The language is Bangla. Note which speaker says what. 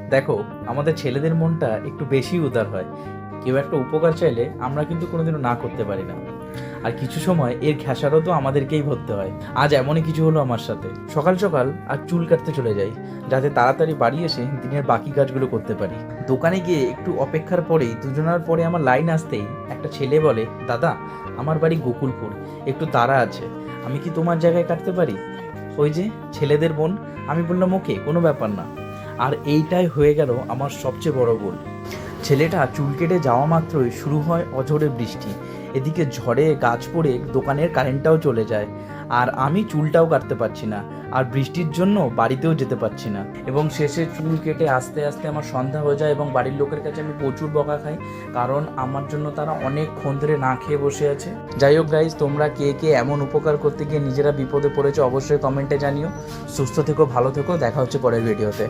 Speaker 1: দেখো, আমাদের ছেলেদের মনটা একটু বেশি উদার হয়। কেউ একটা উপকার চাইলে আমরা কিন্তু কোনোদিনও না করতে পারি না। আর কিছু সময় এর খেসারতও আমাদেরকেই ভরতে হয়। আজ এমনই কিছু হলো আমার সাথে। সকাল সকাল আর চুল কাটতে চলে যাই, যাতে তাড়াতাড়ি বাড়ি এসে দিনের বাকি কাজগুলো করতে পারি। দোকানে গিয়ে একটু অপেক্ষার পরেই দুজনার পরে আমার লাইন আসতেই একটা ছেলে বলে, দাদা, আমার বাড়ি গোকুলপুর, একটু তাড়া আছে, আমি কি তোমার জায়গায় কাটতে পারি? ওই যে ছেলেদের বোন। আমি বললাম, ওকে, কোনো ব্যাপার না। আর এইটাই হয়ে গেল আমার সবচেয়ে বড় ভুল। ছেলেটা চুল কেটে যাওয়া মাত্রই শুরু হয় অঝোরে বৃষ্টি। এদিকে ঝড়ে গাছ পড়ে দোকানের কারেন্টটাও চলে যায়, আর আমি চুলটাও কাটতে পারছি না, আর বৃষ্টির জন্য বাড়িতেও যেতে পারছি না। এবং শেষে চুল কেটে আস্তে আস্তে আমার সন্ধ্যা হয়ে যায় এবং বাড়ির লোকের কাছে আমি প্রচুর বকা খাই, কারণ আমার জন্য তারা অনেকক্ষণ ধরে না খেয়ে বসে আছে। যাই হোক গাইজ, তোমরা কে কে এমন উপকার করতে গিয়ে নিজেরা বিপদে পড়েছো অবশ্যই কমেন্টে জানিও। সুস্থ থেকো, ভালো থেকো, দেখা হচ্ছে পরের ভিডিওতে।